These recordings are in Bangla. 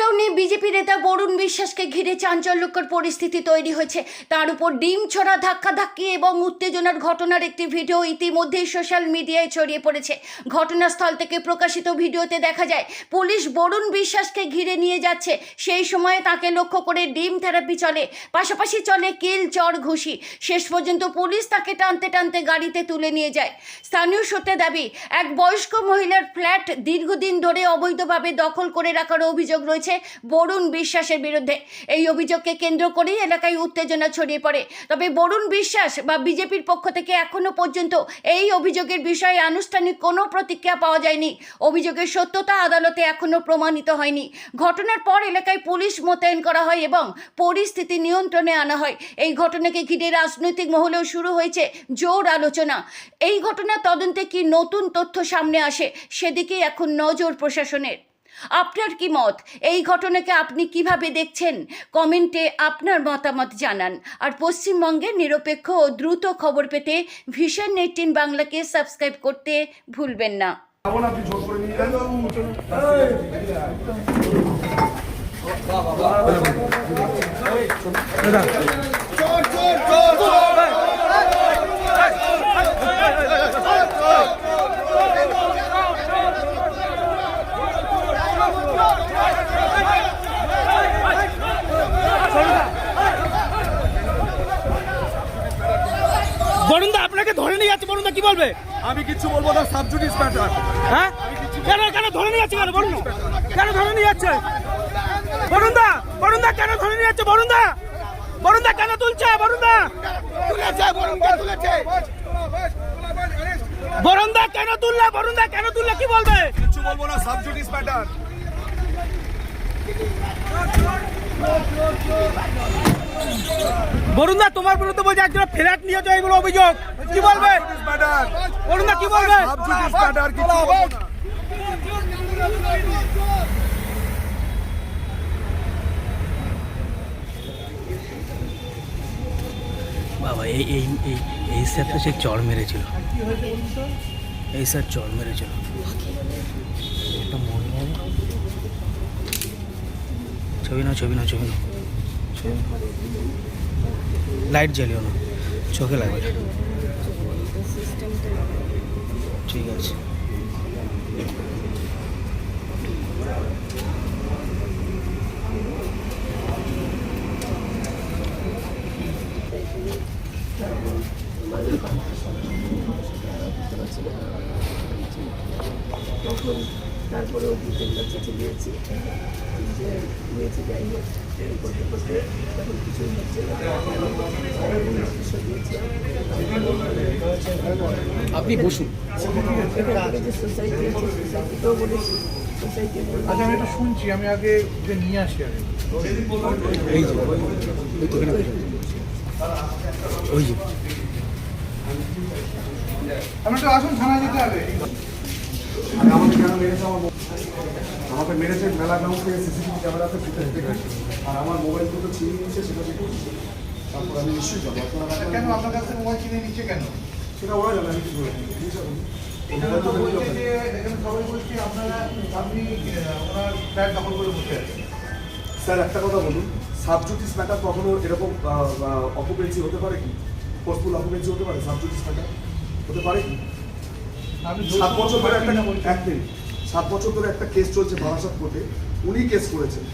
লকডাউনে বিজেপি নেতা বরুণ বিশ্বাসকে ঘিরে চাঞ্চল্যকর পরিস্থিতি তৈরি হয়েছে। তার উপর ডিম ছোড়া, ধাক্কাধাক্কি এবং উত্তেজনার ঘটনার একটি ভিডিও ইতিমধ্যেই সোশ্যাল মিডিয়ায় ছড়িয়ে পড়েছে। ঘটনাস্থল থেকে প্রকাশিত ভিডিওতে দেখা যায় পুলিশ বরুণ বিশ্বাসকে ঘিরে নিয়ে যাচ্ছে। সেই সময়ে তাকে লক্ষ্য করে ডিম থেরাপি চলে, পাশাপাশি চলে কিল, চড়, ঘুষি। শেষ পর্যন্ত পুলিশ তাকে টানতে টানতে গাড়িতে তুলে নিয়ে যায়। স্থানীয় সূত্রে দাবি, এক বয়স্ক মহিলার ফ্ল্যাট দীর্ঘদিন ধরে অবৈধভাবে দখল করে রাখার অভিযোগ রয়েছে বরুণ বিশ্বাসের বিরুদ্ধে। এই অভিযোগকে কেন্দ্র করেই এলাকায় উত্তেজনা ছড়িয়ে পড়ে। তবে বরুণ বিশ্বাস বা বিজেপির পক্ষ থেকে এখনো পর্যন্ত এই অভিযোগের বিষয়ে আনুষ্ঠানিক কোনো প্রতিক্রিয়া পাওয়া যায়নি। অভিযোগের সত্যতা আদালতে এখনো প্রমাণিত হয়নি। ঘটনার পর এলাকায় পুলিশ মোতায়েন করা হয় এবং পরিস্থিতি নিয়ন্ত্রণে আনা হয়। এই ঘটনাকে ঘিরে রাজনৈতিক মহলেও শুরু হয়েছে জোর আলোচনা। এই ঘটনার তদন্তে কি নতুন তথ্য সামনে আসে, সেদিকেই এখন নজর প্রশাসনের। আপনার কি মত? এই ঘটনাকে আপনি কিভাবে দেখছেন? কমেন্টে আপনার মতামত জানান। আর পশ্চিমবঙ্গের নিরপেক্ষ ও দ্রুত খবর পেতে ভিশন 18 বাংলাকে সাবস্ক্রাইব করতে ভুলবেন না। বরুণদা আপনাকে ধরে নিয়ে যাচ্ছে, বরুণদা কি বলবে? আমি কিছু বলবো না, সাবজুডিস ম্যাটার। হ্যাঁ, কেন ধরে নিয়ে যাচ্ছে? বরুণ কেন ধরে নিয়ে যাচ্ছে? বরুণদা কেন ধরে নিয়ে যাচ্ছে? বরুণদা কেন তুলছে? বরুণদা কেন তুললে? বরুণদা কেন তুললে কি বলবে? কিছু বলবো না, সাবজুডিস ম্যাটার। বরুণদা তোমার বিরুদ্ধে বলছে একজন ফ্ল্যাট নিয়েছে, এগুলো অভিযোগ, কি বলবে? বরুণদা কি বলবে? সাবজুডিস ম্যাটার, কিছু বলবো না। বাবা এই স্যার তো সে চড় মেরেছিল, এই স্যার চড় মেরেছিল একটা মহিলা। ছবি না লাইট জ্বালিও না, চোখে লাগবে। ঠিক আছে, তখন তারপরে অভিযোগটা চিঠি দিয়েছি যে দিয়েছি, যাই হোক করতে করতে তখন কিছুই হচ্ছে না। আপনি বসুন। যে সোসাইটি আছে, সোসাইটিতেও বলেছি, সোসাইটি আচ্ছা আমি একটু শুনছি, আমি আগে যে নিয়ে আসি আগে। এই যে ওই যে আমি একটু আসুন, থানায় যেতে হবে। আমাকে কেন মেরেছে? আমাকে মেরেছে মেলা গ্রাউন্ড থেকে সিসিটিভি ক্যামেরাতে ফুটেজ দেখে, আর আমার মোবাইল দুটো ছিনিয়ে নিচ্ছে, সেটা দেখুন। তারপর আমি নিশ্চয়ই যাবো। কেন আপনার কাছে মোবাইল কিনে নিচ্ছে কেন? সেটা ওরা জানে, আমি কিছু বলি। এখানে তো বলছে যে এখানে সবাই বলছে আপনি ওনার ফ্ল্যাট দখল করে বসে আছেন। স্যার একটা কথা বলুন, সাবজুডিস ম্যাটার কখনো এরকম অকুপেন্সি হতে পারে কি? ফোর্সফুল অকুপেন্সি হতে পারে? সাবজুডিস ম্যাটার হতে পারে কি? 7 বছর ধরে একটা 7 বছর ধরে একটা কেস চলছে বারাসাত কোর্টে। উনি কেস করেছেন,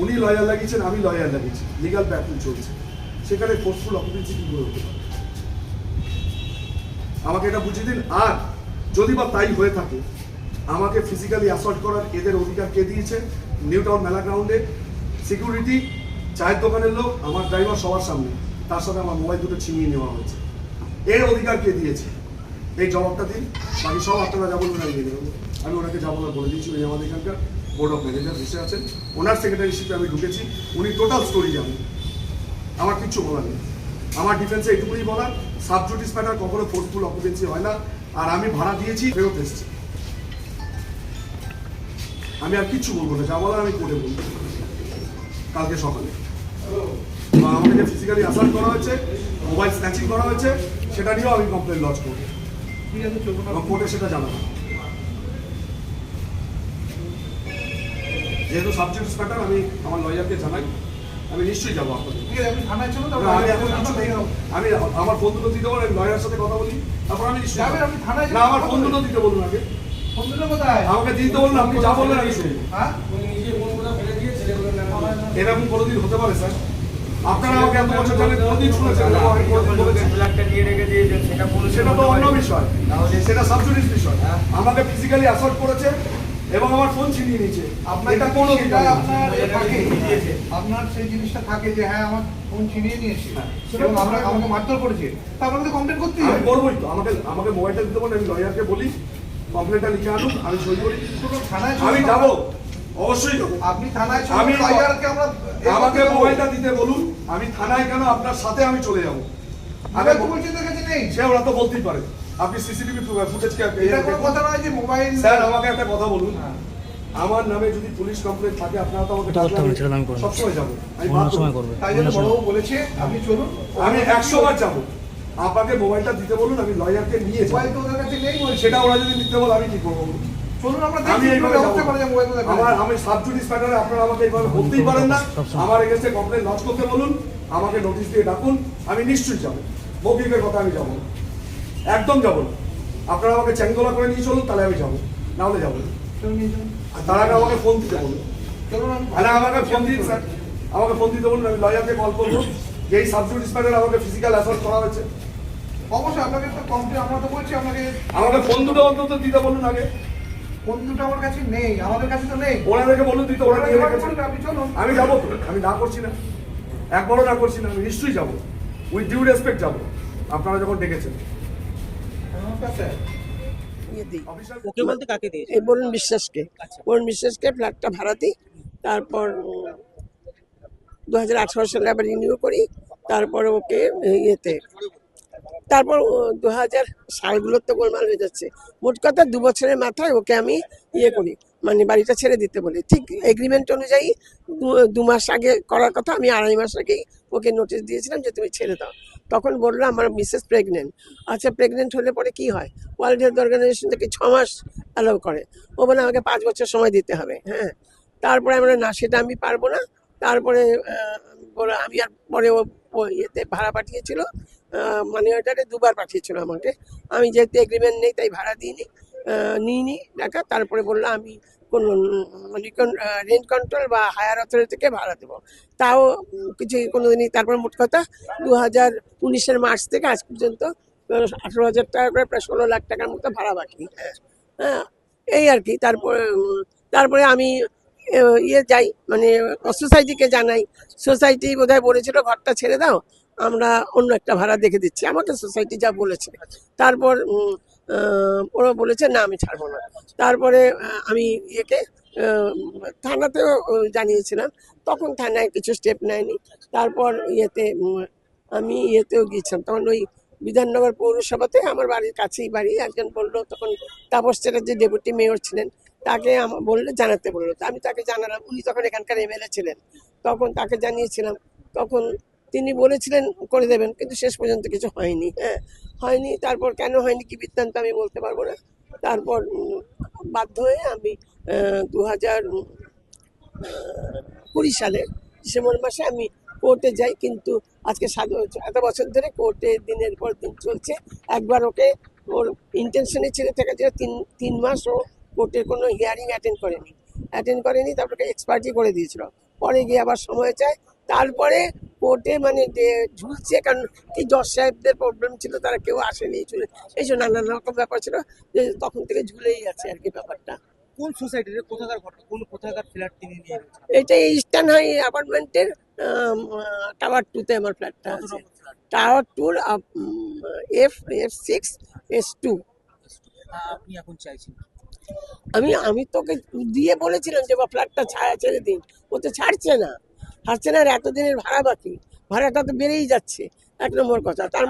উনি লয়ার লাগিয়েছেন, আমি লয়ার লাগিয়েছি, লিগাল ব্যাটল চলছে। সেখানে ফোর্সফুল অকুপেন্সি কি করে হতে পারে? আমাকে এটা বুঝিয়ে দিন। আর যদি বা তাই হয়ে থাকে, আমাকে ফিজিক্যালি অ্যাসল্ট করার এদের অধিকার কে দিয়েছে? নিউ টাউন মেলা গ্রাউন্ডে সিকিউরিটি, চায়ের দোকানের লোক, আমার ড্রাইভার, সবার সামনে তার সাথে আমার মোবাইল দুটো ছিনিয়ে নেওয়া হয়েছে। এর অধিকার কে দিয়েছে? এই জবাবটা দিন। বাকি সব আপনারা যা বলবেন আমি নিয়ে নেবো। আমি ওনাকে যা বলার বলে দিয়েছি। উনি আমাদের এখানকার বোর্ড অফ ম্যানেজার বসে আছেন, ওনার সেক্রেটারিশিপে আমি ঢুকেছি। উনি টোটাল স্টোরি জানেন, আমার কিচ্ছু বলার নেই। আমার ডিফেন্সে এইটুকুই বলার, সাবজুডিস ম্যাটার কখনো ফোর্সফুল অকুপেন্সি হয় না। আর আমি ভাড়া দিয়েছি, ফেরত এসেছি। আমি আর কিচ্ছু বলবো না, যা বলার আমি কোর্টে বলবো কালকে সকালে। আমাকে ফিজিক্যালি অ্যাসাল্ট করা হয়েছে, মোবাইল স্ন্যাচিং করা হয়েছে, সেটা নিয়েও আমি কমপ্লেন লজ করবো। কোর্টে সেটা জানাবো। যেহেতু সাবজেক্ট ম্যাটার আমি আমার লয়ারকে জানাই, আমি নিশ্চয়ই যাবো আপনাদের। ঠিক আছে, আপনি থানায় চলুন, না, তারপর আমি এখন কিছু নেই, আমি আমার ফোন দুটো দিতে বলুন, আমি লয়ারের সাথে কথা বলি, তারপর আমি নিশ্চয়ই যাবেন, যাবো। আপনি থানায় না, আমার ফোন দুটো দিতে বলুন আগে, বন্ধুরা কোথায়? আমাকে দিতে বলুন, আপনি যা বললেন আমি শুনবো। হ্যাঁ? এরকম কোনোদিন হতে পারে স্যার? আপনারা আমাকে এত বছর জানেন, কোনোদিন শুনেছেন এরকম আমি কোনোদিন বলেছি? সেটা তো অন্য বিষয়, সেটা সাবজুডিস বিষয়। আমাকে ফিজিক্যালি অ্যাসল্ট করেছে এবং আমার ফোন ছিনিয়ে নিয়েছে। আপনার এটা কোনো সেটা অধিকার আপনার নেই। থাকে, আপনার সেই জিনিসটা থাকে যে হ্যাঁ আমার ফোন ছিনিয়ে নিয়েছে এবং আমাকে মারধর করেছে, তা আপনাকে তো কমপ্লেন করতেই আমি হবে। করবোই তো, আমাকে মোবাইলটা দিতে বলেন, আমি লয়ারকে বলি কমপ্লেনটা লিখে আনুন, আমি সই করি। থানায় চলুন, আমি যাবো, অবশ্যই যাবো। আপনি থানায় চলুন, আমি লয়ারকে আমরা আমাকে মোবাইলটা দিতে বলুন, আমি থানায় কেন আপনার সাথে আমি চলে যাবো। আগে তো বলছেন তোর কাছে নেই, সে ওরা তো বলতেই পারে, আপনি সিসিটিভি ফুটেজকে এটা কোনো কথা নয় যে মোবাইল। স্যার আমাকে একটা কথা বলুন, হ্যাঁ। আমার নামে যদি পুলিশ কমপ্লেন থাকে আপনারা তো আমাকে এটা করতে হবে না, সেটা আমি করবো। সবসময় যাবো, আমি অন্য বাধ্য। সময় করবে তাই জন্য বড়বাবু বলেছে আপনি চলুন, আমি 100 বার যাবো, আপনাকে মোবাইলটা দিতে বলুন, আমি লয়ারকে নিয়ে যাবো। মোবাইল তো ওদের কাছে নেই বলছে। সেটা ওরা যদি দিতে বলে আমি কি করবো বলুন? চলুন আমরা আমি দেখি এইভাবে ব্যবস্থা যাবো। করে যে মোবাইল কোথায় পেলেন। আমি সাবজুডিস ম্যাটারে আপনারা আমাকে এইভাবে বলতেই পারেন না। আমার এগেইনস্টে কমপ্লেন লঞ্চ করতে বলুন, আমাকে নোটিশ দিয়ে ডাকুন, আমি নিশ্চয়ই যাবো। মৌখিকের কথা আমি যাবো না, একদম যাবো না। আপনারা আমাকে চ্যাংদোলা করে নিয়ে চলুন, তাহলে আমি যাবো, না হলে যাবো না। চলুন, নিয়ে চলুন। আর তার আগে আমাকে ফোন দিতে বলুন। চলুন আমি- আরে আমাকে ফোন দিন স্যার, আমাকে ফোন দিতে বলুন, আমি লয়ারকে কল করবো যে এই সাবজুডিস ম্যাটারে আমাকে ফিজিক্যাল অ্যাসল্ট করা হয়েছে। অবশ্যই আপনাকে তো কমপ্লেন, আমরা তো বলছি আপনাকে আমাকে ফোন দুটো অন্তত দিতে বলুন আগে, ফোন দুটো আমার কাছে নেই, আমাদের কাছে তো নেই। ওনাদেরকে বলুন দিতে, ওরা নিয়ে রেখেছে। আপনি চলুন। আমি যাবো তো, আমি না করছি না, একবারও না করছি না, আমি নিশ্চয়ই যাবো, উইথ ডিউ রেসপেক্ট যাবো, আপনারা যখন ডেকেছেন। নমস্কার স্যার। অফিসার ওকে বলতে কাকে দিয়েছে? এই বরুণ বিশ্বাসকে, বরুণ বিশ্বাসকে ফ্ল্যাটটা ভাড়া দিই। তারপর 2018 সালে আবার রিনিউ করি। তারপরে ওকে ইয়েতে, তারপর 2000 সালগুলোর তো গোলমাল হয়ে যাচ্ছে। মোট কথা 2 বছরের মাথায় ওকে আমি ইয়ে করি, মানে বাড়িটা ছেড়ে দিতে বলি। ঠিক এগ্রিমেন্ট অনুযায়ী 2 মাস আগে করার কথা, আমি 2.5 মাস আগেই ওকে নোটিশ দিয়েছিলাম যে তুমি ছেড়ে দাও। তখন বললো আমার মিসেস প্রেগনেন্ট। আচ্ছা, প্রেগনেন্ট হলে পরে কি হয়, ওয়ার্ল্ড হেলথ অর্গানাইজেশন থেকে 6 মাস অ্যালাউ করে। ও বলে আমাকে 5 বছর সময় দিতে হবে। হ্যাঁ, তারপরে আমরা না, সেটা আমি পারবো না। তারপরে বলে আমি, আর পরে ও ইয়েতে ভাড়া পাঠিয়েছিল, মানি অর্ডারে 2 বার পাঠিয়েছিল আমাকে। আমি যেহেতু এগ্রিমেন্ট নেই তাই ভাড়া নিইনি টাকা। তারপরে বললো আমি কোন রেন্ট কন্ট্রোল বা হায়ার অথরিটি থেকে ভাড়া দেবো, তাও কিছু কোনোদিনই। তারপর মোট কথা 2019-এর মার্চ থেকে আজ পর্যন্ত 18,000 টাকা করে, প্রায় 16 লাখ টাকার মতো ভাড়া বাকি। হ্যাঁ, এই আর কি। তারপরে আমি ইয়ে যাই, মানে সোসাইটিকে জানাই। সোসাইটি বোধহয় বলেছিল ঘরটা ছেড়ে দাও, আমরা অন্য একটা ভাড়া দেখে দিচ্ছি, আমাকে সোসাইটি যা বলেছে। তারপর ওরা বলেছে না আমি ছাড়বো না। তারপরে আমি ইয়েকে থানাতেও জানিয়েছিলাম, তখন থানায় কিছু স্টেপ নেয়নি। তারপর আমি ইয়েতেও গিয়েছিলাম, তখন ওই বিধাননগর পৌরসভাতে, আমার বাড়ির কাছেই বাড়ি। একজন বললো, তখন তাপস চ্যাটার্জি ডেপুটি মেয়র ছিলেন, তাকে বললে জানাতে বললো। তো আমি তাকে জানালাম, উনি তখন এখানকার এমএলএ ছিলেন, তখন তাকে জানিয়েছিলাম। তখন তিনি বলেছিলেন করে দেবেন, কিন্তু শেষ পর্যন্ত কিছু হয়নি। হ্যাঁ, হয়নি। তারপর কেন হয়নি কি বৃত্তান্ত আমি বলতে পারবো না। তারপর বাধ্য হয়ে আমি 2020 সালে ডিসেম্বর মাসে আমি কোর্টে যাই। কিন্তু আজকে 7 বছর ধরে কোর্টে দিনের পর দিন চলছে। একবার ওকে, ওর ইন্টেনশনে ছেড়ে থাকা ছিল 3 মাস, ও কোর্টের কোনো হিয়ারিং অ্যাটেন্ড করেনি। তারপরে এক্সপার্টি করে দিয়েছিল। পরে গিয়ে আবার সময় চায়। তারপরে কোর্টে মানে ঝুলছে, কারণ কি জজ সাহেবদের প্রবলেম ছিল, তারা কেউ আসেনি, এইসব নানান রকম ব্যাপার ছিল, যে তখন থেকে ঝুলেই আছে আর কি ব্যাপারটা। কোন সোসাইটির কোথাকার ঘটনা, কোথাকার ফ্ল্যাট তিনি নিয়ে গেছেন? এটা ইস্টার্ন হাই অ্যাপার্টমেন্টের টাওয়ার 2-তে আমার ফ্ল্যাটটা আছে। Tower 2 F6S2। আপনি এখন চাইছেন? আমি তোকে দিয়ে বলেছিলাম যে ফ্ল্যাটটা ছেড়ে দিন, ও তো ছাড়ছে না। আর এতদিনের ভাড়া বাকি, ভাড়াটা তো বেড়েই যাচ্ছে, 1 নম্বর কথা। তার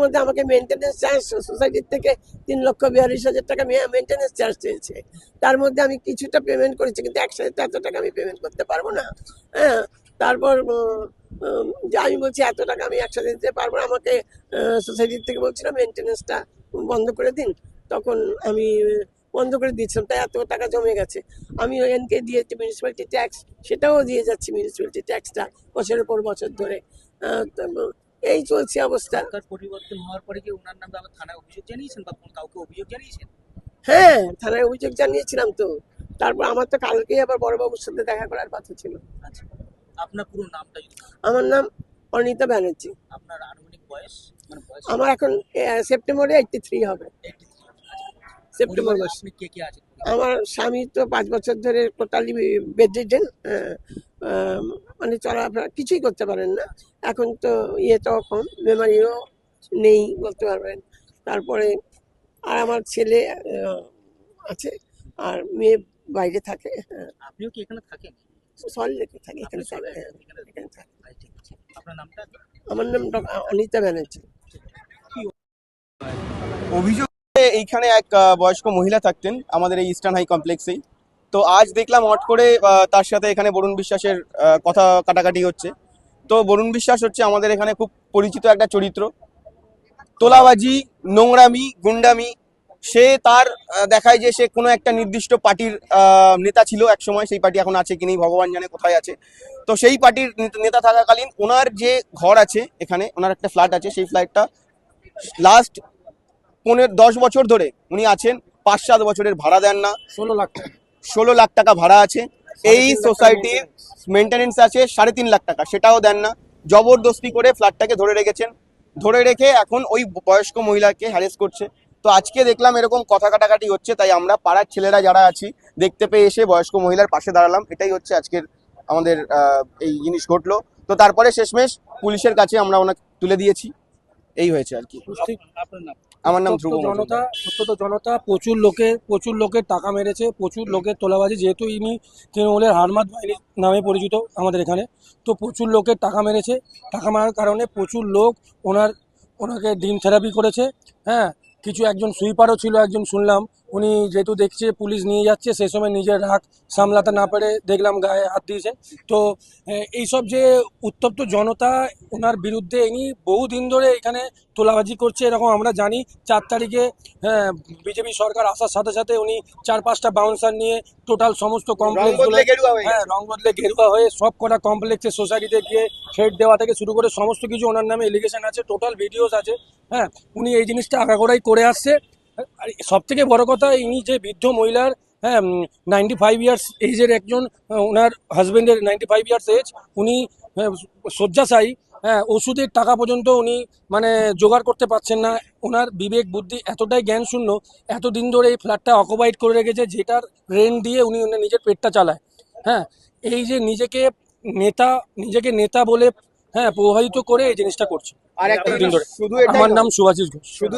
মধ্যে আমাকে মেনটেন্যান্স চার্জ সোসাইটির থেকে 3,42,000 টাকা মেনটেন্যান্স চার্জ চেয়েছে। তার মধ্যে আমি কিছুটা পেমেন্ট করেছি, কিন্তু একসাথে তো এত টাকা আমি পেমেন্ট করতে পারবো না। হ্যাঁ, তারপর যে আমি বলছি এত টাকা আমি একসাথে দিতে পারবো না। আমাকে সোসাইটির থেকে বলছিলাম মেনটেন্যান্সটা বন্ধ করে দিন। তখন আমি বন্ধ করে দিয়েছিলাম, তাই এত টাকা জমে গেছে। আমি এনকে দিয়েছি মিউনিসিপ্যালিটি ট্যাক্স, সেটাও দিয়ে যাচ্ছি মিউনিসিপ্যালিটি ট্যাক্সটা বছরের পর বছর ধরে। তো এই চলছে অবস্থা। সরকার পরিবর্তন হওয়ার পরে কি ওনার নামে আবার থানায় অভিযোগ জানিয়েছেন বা কাউকে অভিযোগ জানিয়েছেন? হ্যাঁ, থানায় অভিযোগ জানিয়েছিলাম তো। তারপর আমার তো কালকেই আবার বড়বাবুর সাথে দেখা করার কথা ছিল। আচ্ছা, আপনার পুরো নামটা যদি আমার নাম অনিতা ব্যানার্জি। আপনার আনুমানিক বয়স, মানে বয়স আমার এখন সেপ্টেম্বরে 83 হবে। 83। সেপ্টেম্বর পরিবারে মাসে। আপনি কে কে আছেন? আমার স্বামী তো 5 বছর ধরে টোটালি বেডরিডেন, মানে চলাফেরা কিছুই করতে পারেন না। এখন তো ইয়েটাও কম, মেমারিও নেই বলতে পারবেন। তারপরে আর আমার ছেলে আছে, আর মেয়ে বাইরে থাকে। আপনিও কি এখানে থাকেন? সল্ট লেকে থাকি, এখানে আপনি সবাই থাকে। এখানে থাকে। ঠিক আছে। আপনার নামটা? আমার নাম অনিতা ব্যানার্জি। অভিযোগ এইখানে এক বয়স্ক মহিলা থাকতেন আমাদের এই ইস্টার্ন হাই কমপ্লেক্সেই। তো আজ দেখলাম হট করে তার সাথে এখানে বরুণ বিশ্বাসের কথা কাটাকাটি হচ্ছে। তো বরুণ বিশ্বাস হচ্ছে আমাদের এখানে খুব পরিচিত একটা চরিত্র, তোলাবাজি, নোংরামি, গুন্ডামি। সে তার দেখায় যে সে কোনো একটা নির্দিষ্ট পার্টির নেতা ছিল এক সময়, সেই পার্টি এখন আছে কি নেই ভগবান জানে, কোথায় আছে। তো সেই পার্টির নেতা থাকাকালীন ওনার যে ঘর আছে এখানে, ওনার একটা ফ্ল্যাট আছে, সেই ফ্ল্যাটটা লাস্ট 10 বছর ধরে উনি আছেন, 5-7 বছরের ভাড়া দেন না। 16 লাখ টাকা ভাড়া আছে। এই সোসাইটির মেনটেনেন্স আছে 3.5 লাখ টাকা, সেটাও দেন না। জবরদস্তি করে ফ্ল্যাটটাকে ধরে রেখেছেন, ধরে রেখে এখন ওই বয়স্ক মহিলাকে হ্যারেস করছে। তো আজকে দেখলাম এরকম কথা কাটাকাটি হচ্ছে, তাই আমরা পাড়ার ছেলেরা যারা আছি দেখতে পেয়ে এসে বয়স্ক মহিলার পাশে দাঁড়ালাম। এটাই হচ্ছে আজকের আমাদের এই জিনিস ঘটলো। তো তারপরে শেষমেশ পুলিশের কাছে আমরা ওনাকে তুলে দিয়েছি, এই হয়েছে আর কি। আপনার নাম? আমার নাম ধ্রুব জনতা, মজুমদার। প্রত্যন্ত জনতা প্রচুর লোকের টাকা মেরেছে, প্রচুর লোকের তোলাবাজি। যেহেতু ইনি তৃণমূলের হারমাত বাহিনী নামে পরিচিত আমাদের এখানে, তো প্রচুর লোকের টাকা মেরেছে। টাকা মারার কারণে প্রচুর লোক ওনাকে ডিম থেরাপি করেছে। হ্যাঁ, একজন সুইপারও ছিল একজন, শুনলাম। উনি যেহেতু দেখছে পুলিশ নিয়ে যাচ্ছে, সেই সময় নিজের রাগ সামলাতে না পেরে দেখলাম গায়ে হাত দিয়েছেন। তো এইসব যে উত্তপ্ত জনতা, ওনার বিরুদ্ধে ইনি বহুদিন ধরে এখানে তোলাবাজি করছে এরকম আমরা জানি। 4 তারিখে বিজেপি সরকার আসার সাথে সাথে উনি 4-5টা বাউন্সার নিয়ে টোটাল সমস্ত কমপ্লেক্সগুলো, রং বদলে গেরুয়া হয়ে সব কটা কমপ্লেক্সের সোসাইটিতে গিয়ে হেড দেওয়া থেকে শুরু করে সমস্ত কিছু ওনার নামে এলিগেশন আছে, টোটাল ভিডিওস আছে। হ্যাঁ, উনি এই জিনিসটা আগাগোড়াই করে আসছে। আর সব থেকে বড় কথা, ইনি যে বৃদ্ধ মহিলার 95 ইয়ার্স এজের একজন, ওনার হাজবেন্ডের 95 ইয়ার্স এজ, উনি শয্যাশায়ী। হ্যাঁ, ওষুধের টাকা পর্যন্ত উনি মানে জোগাড় করতে পারছেন না। ওনার বিবেক বুদ্ধি এতটাই জ্ঞান শূন্য, এতদিন ধরে এই ফ্ল্যাটটা অকুপাইড করে রেখেছে, যেটার রেন্ট দিয়ে উনি নিজের পেটটা চালায়। হ্যাঁ, এই যে নিজেকে নেতা বলে প্রভাবিত করে এই জিনিসটা করছে আর একটা দিন ধরে। শুধু এটা আমার নাম সুভাষিস ঘোষ। শুধু